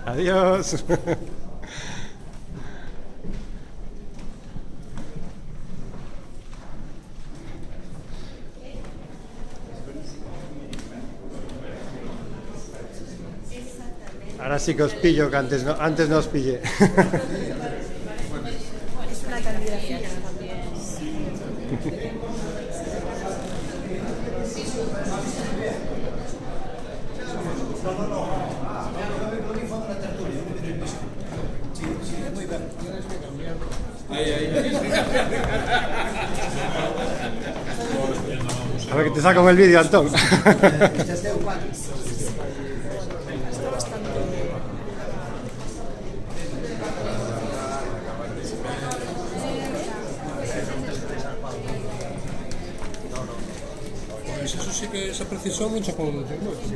Adiós. Ahora sí que os pillo, que antes no os pillé. Es una caligrafía también. A ver que te saco en el vídeo, Antón. Pues eso sí que esa precisión non se pode decir moito.